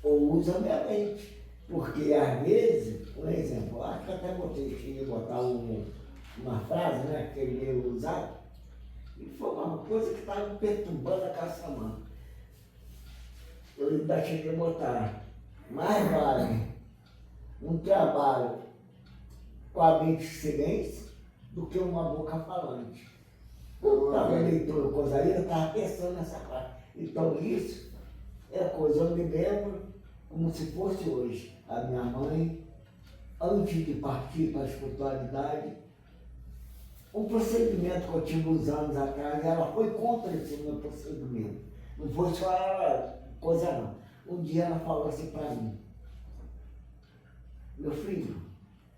Eu uso a minha mente. Porque às vezes, por exemplo, acho que até cheguei a botar uma frase, né, que ele ia usar, e foi uma coisa que estava me perturbando a caça mão. Eu ainda cheguei a botar, mais vale um trabalho com a mente silêncio do que uma boca falante. Eu estava leitura coisa aí, eu estava pensando nessa frase. Então isso é coisa, eu me lembro como se fosse hoje. A minha mãe, antes de partir para a espiritualidade, um procedimento que eu tive uns anos atrás, ela foi contra esse meu procedimento. Não foi só ela, coisa não. Um dia ela falou assim para mim, meu filho,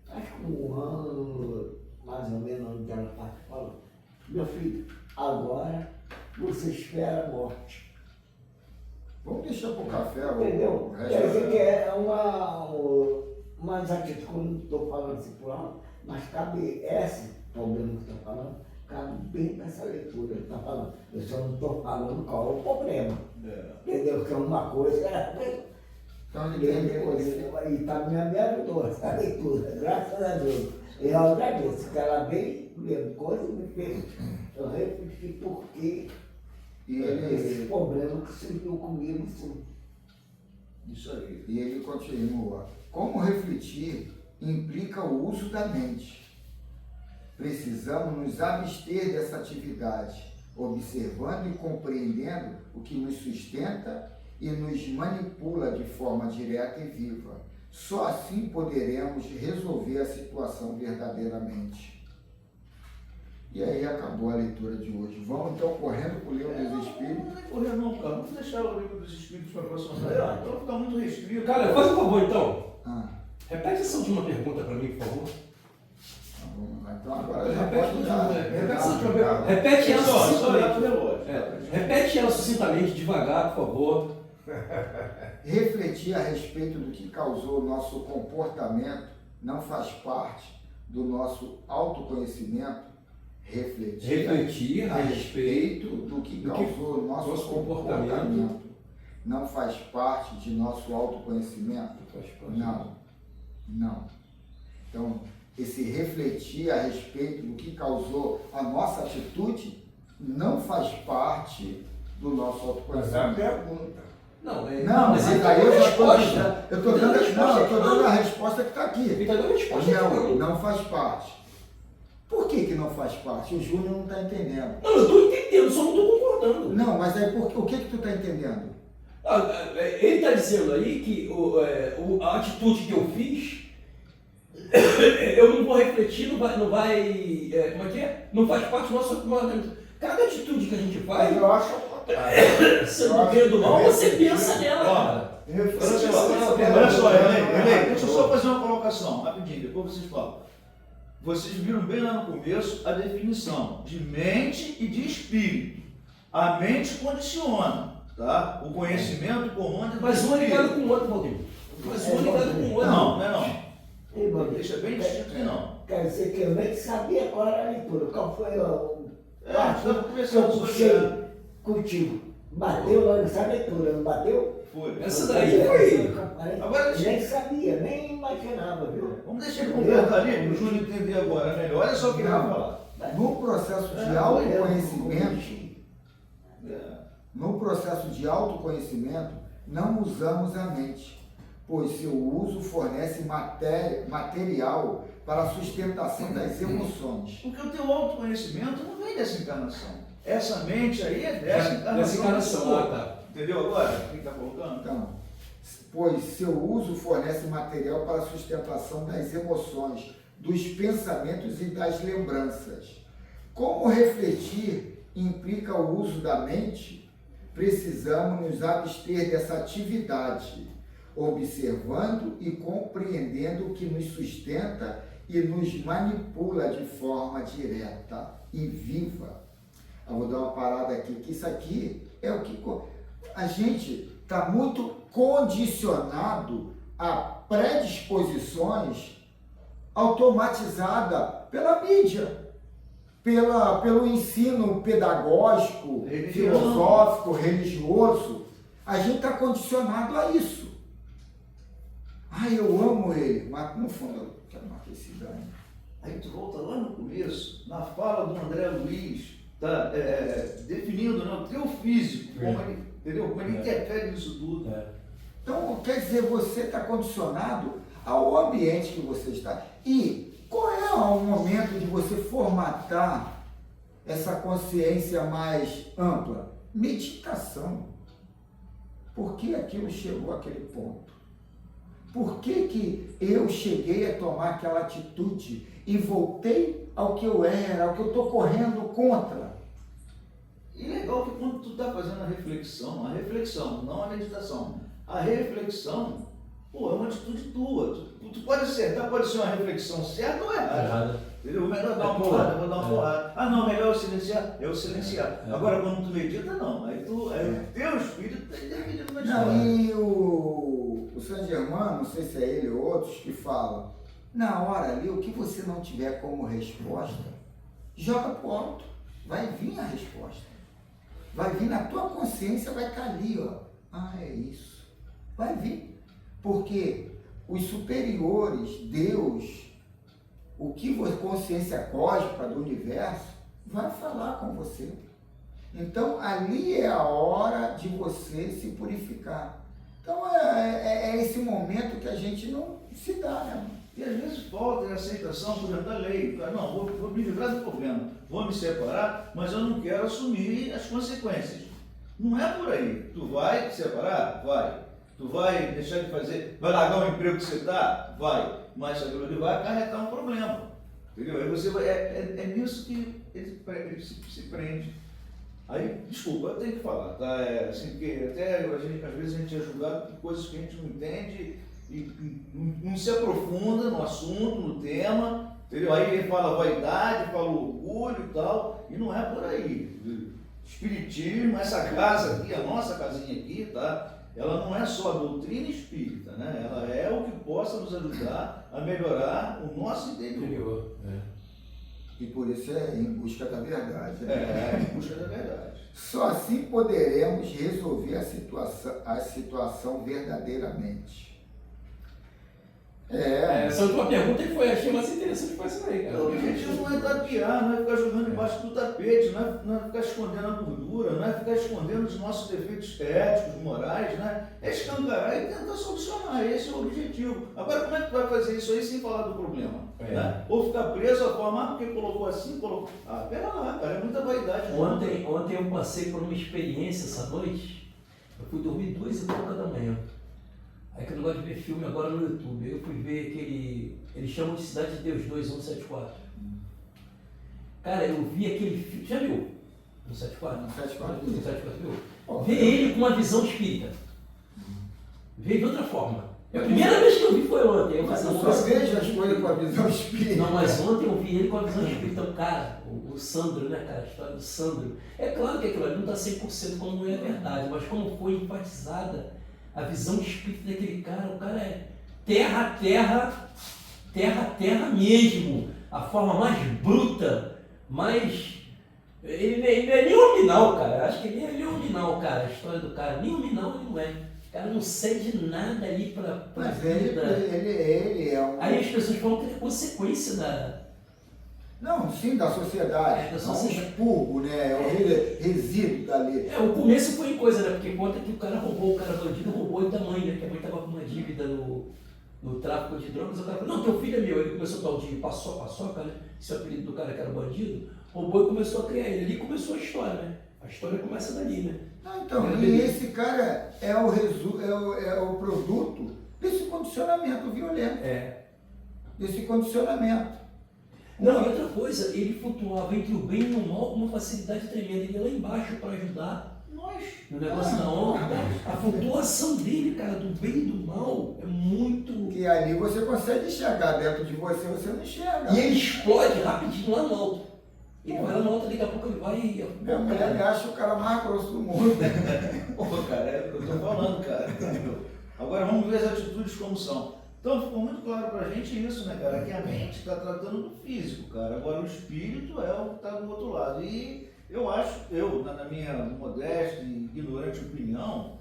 acho que um ano, mais ou menos, onde ela falou, meu filho, agora você espera a morte. Vamos deixar pro café Entendeu? o Quer dizer que resto. é umas atitudes, que eu não estou falando assim por alto, mas cabe esse problema que eu estou falando, cabe bem nessa leitura que está falando. Eu só não estou falando qual é o problema. Entendeu? Que é uma coisa. Então E está me ajudou essa leitura, graças a Deus. Eu agradeço, que ela veio, mesmo coisa, me fez. Eu refleti por que esse problema que surgiu comigo, sim. Isso aí. E ele continua. Como refletir implica o uso da mente. Precisamos nos abster dessa atividade, observando e compreendendo o que nos sustenta e nos manipula de forma direta e viva. Só assim poderemos resolver a situação verdadeiramente. E aí acabou a leitura de hoje. Vamos então correndo para o livro dos Espíritos. Não vai correr não, cara. Vamos deixar o livro dos Espíritos para a próxima semana. Então fica muito restrito. Cara, faz um favor então. Ah, Repete essa última pergunta para mim, por favor. então vamos lá. Então agora já Repete, pode dar. repete essa última Obrigado. pergunta. Repete ela Só olhar pro sucintamente. relógio. Repete ela sucintamente, devagar, por favor. Refletir a respeito do que causou o nosso comportamento não faz parte do nosso autoconhecimento. Refletir a respeito do que causou o nosso comportamento não faz parte de nosso autoconhecimento? Não. Então, esse refletir a respeito do que causou a nossa atitude não faz parte do nosso Mas é a autoconhecimento. pergunta. Não, Mas ele aí eu já estou resposta. dando a resposta que está aqui. Ele está dando a resposta. Não faz parte. Por que não faz parte? O Júnior não está entendendo. Não, eu estou entendendo, só não estou concordando. Não, mas aí o que tu está entendendo? Ele está dizendo aí que a atitude que eu fiz, eu não vou refletir, não vai como é que é? Não faz parte do nosso comportamento. Cada atitude que a gente faz, Mas eu acho o contrário. você não vê do mal, você pensa nela, cara. Olha só, Helene, deixa eu só fazer uma colocação, rapidinho, depois vocês falam. Vocês viram bem lá no começo a definição de mente e de espírito. A mente condiciona, tá? O conhecimento comanda. Mas um é ligado com o outro, Valdir. Mas um é ligado com o outro. Não é não. Ei, Valdir, Deixa bem distinto que não. Quer dizer que eu nem sabia qual era a leitura, qual foi o Estava conversando sobre. contigo. Bateu lá nessa leitura, não bateu? Foi. Essa daí foi. Agora, Eu nem sabia, nem imaginava, viu? vamos deixar ele completar ali, para o Júnior entender agora melhor. Olha só o que ele vai falar. No processo de autoconhecimento, não usamos a mente, pois seu uso fornece material para a sustentação das emoções. Porque o teu autoconhecimento não vem dessa encarnação. Essa mente aí é dessa encarnação. Dessa encarnação, tá. Entendeu agora? Quem está colocando? Então, pois seu uso fornece material para a sustentação das emoções, dos pensamentos e das lembranças. Como refletir implica o uso da mente, precisamos nos abster dessa atividade, observando e compreendendo o que nos sustenta e nos manipula de forma direta e viva. Eu vou dar uma parada aqui, que isso aqui é o que a gente está muito condicionado a predisposições automatizadas pela mídia, pelo ensino pedagógico, filosófico, religioso. A gente está condicionado a isso. Eu amo ele, mas no fundo eu quero uma aquecida. Aí tu volta lá no começo, na fala do André Luiz, tá, definindo, né, o teu físico, como ele, entendeu? Como ele interfere nisso tudo. Então, quer dizer, você está condicionado ao ambiente que você está. E qual é o momento de você formatar essa consciência mais ampla? Meditação. Por que aquilo chegou àquele ponto? Por que eu cheguei a tomar aquela atitude e voltei ao que eu era, ao que eu estou correndo contra? E legal que quando tu está fazendo a reflexão, não a meditação, a reflexão, é uma atitude tua. Tu pode acertar, pode ser uma reflexão certa ou errada. Entendeu? Melhor dar uma porrada, vou dar uma porrada. Não, melhor eu silenciar. Agora, quando tu medita, não. Aí o teu espírito está interferindo na história. Não, e o Saint-Germain, não sei se é ele ou outros, que falam, na hora ali, o que você não tiver como resposta, joga pro alto. Vai vir a resposta. Vai vir na tua consciência, vai estar ali, é isso. Vai vir. Porque os superiores, Deus, o que a consciência cósmica do universo, vai falar com você. Então, ali é a hora de você se purificar. Então, é esse momento que a gente não se dá, né? E às vezes falta a aceitação, por exemplo, da lei. Não, vou me livrar do problema, vou me separar, mas eu não quero assumir as consequências. Não é por aí. Tu vai te separar? Vai. Tu vai deixar de fazer, vai largar o emprego que você está? Vai. Mas aquilo vai acarretar um problema. Entendeu? Aí você vai, é nisso que ele se prende. Aí, desculpa, eu tenho que falar, tá? Assim, porque até às vezes a gente é julgado por coisas que a gente não entende e não se aprofunda no assunto, no tema, entendeu? Aí ele fala vaidade, fala orgulho e tal, e não é por aí. Espiritismo, essa casa aqui, a nossa casinha aqui, tá? Ela não é só a doutrina espírita, né? Ela é o que possa nos ajudar a melhorar o nosso interior. E por isso é em busca da verdade. Em busca da verdade. Só assim poderemos resolver a situação verdadeiramente. Essa última pergunta que achei mais interessante foi essa aí, cara. O objetivo não é tapear, não é ficar jogando embaixo do tapete, não é ficar escondendo a gordura, não é ficar escondendo os nossos defeitos éticos, morais, né? É escancarar e tentar solucionar, esse é o objetivo. Agora, como é que tu vai fazer isso aí sem falar do problema? Né? Ou ficar preso a forma, porque colocou assim, colocou... pera lá, cara, é muita vaidade. Ontem eu passei por uma experiência essa noite, eu fui dormir 2h pouca da manhã. Aí que eu não gosto de ver filme agora no YouTube. Eu fui ver aquele. Eles chamam de Cidade de Deus 2, 174. Cara, eu vi aquele filme. Já viu? 174? 174 viu? Ver ele com uma visão espírita. Ver de outra forma. A primeira vez que eu vi foi ontem. Eu Mas eu só vejo as coisas com a visão espírita. Não, mas ontem eu vi ele com a visão espírita. O cara, o Sandro, né, cara? A história do Sandro. É claro que aquilo ali não está 100% como não é verdade, mas como foi enfatizada a visão espírita daquele cara, o cara é terra mesmo, a forma mais bruta, mais... Ele não é nem nominal, cara, acho que ele é nem nominal, cara, a história do cara, nem nominal ele não é. O cara não cede nada ali pra Mas vida. ele é um... Aí as pessoas falam que é consequência da... Não, sim, da sociedade. Da sociedade. É um expurgo, né? É o resíduo dali. O começo foi em coisa, né? Porque conta que o cara bandido roubou da mãe, né? Que a mãe tava com uma dívida no tráfico de drogas. O cara falou, não, teu filho é meu. Ele começou a tal de paçoca, né? Esse é o apelido do cara que era bandido. Roubou e começou a criar ele. Ali começou a história, né? A história começa dali, né? Então, e esse cara é o produto desse condicionamento violento. desse condicionamento. Não, e outra coisa, ele flutuava entre o bem e o mal com uma facilidade tremenda. Ele ia lá embaixo para ajudar nós. No negócio da onda, a flutuação dele, cara, do bem e do mal é muito. Que ali você consegue enxergar, dentro de você não enxerga. E ele explode rapidinho lá no alto. Ele vai lá no alto, daqui a pouco ele vai e. Minha mulher me acha o cara mais grosso do mundo. Pô, cara, é o que eu tô falando, cara. Agora vamos ver as atitudes como são. Então ficou muito claro pra gente isso, né, cara? Que a mente está tratando do físico, cara. Agora o espírito é o que está do outro lado. E eu acho, na minha modesta e ignorante opinião,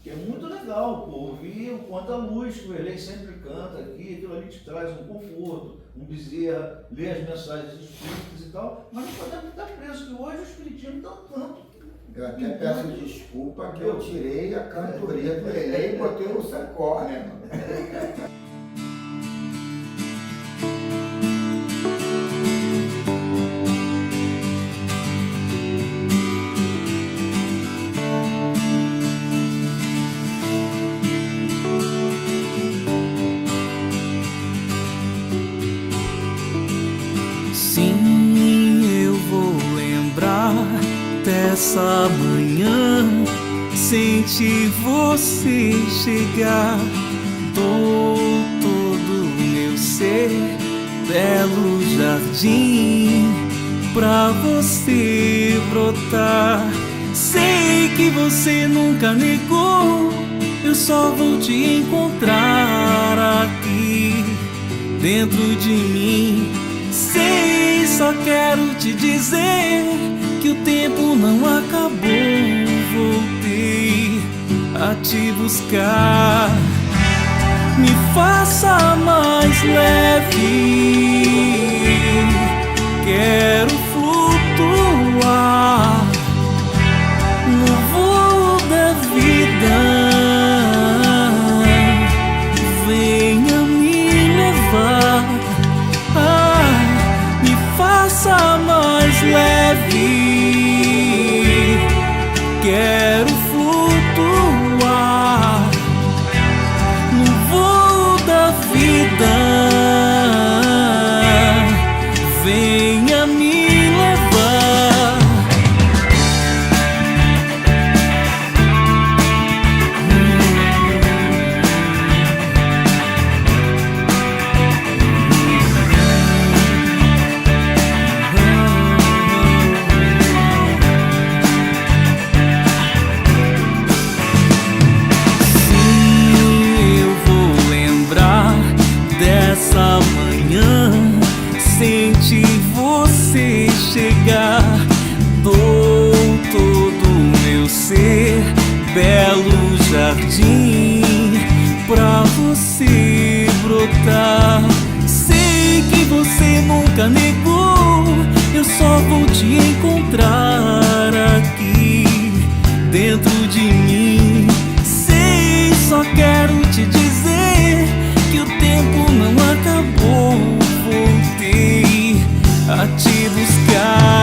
que é muito legal, pô, ouvir o quanto a luz que o Erlei sempre canta aqui, aquilo ali te traz um conforto, um Bezerra, ler as mensagens espíritas e tal, mas não podemos estar presos, que hoje o espiritismo está tanto. Eu até peço desculpa que eu tirei a cantoria do Erlei e botei o Sancor, né, mano? Essa manhã senti você chegar, dou todo o meu ser, belo jardim, pra você brotar. Sei que você nunca negou, eu só vou te encontrar aqui dentro de mim. Sei, só quero te dizer que o tempo não acabou, voltei a te buscar. Me faça mais leve, quero flutuar no voo da vida. Venha me levar, me faça mais leve. Quero flutuar no voo da vida. Venha me levar. Essa manhã senti você chegar, dou todo o meu ser, belo jardim, pra você brotar. Sei que você nunca negou, eu só vou te encontrar aqui dentro de mim. Sei, só quero te dizer que o tempo não acabou, voltei a te buscar.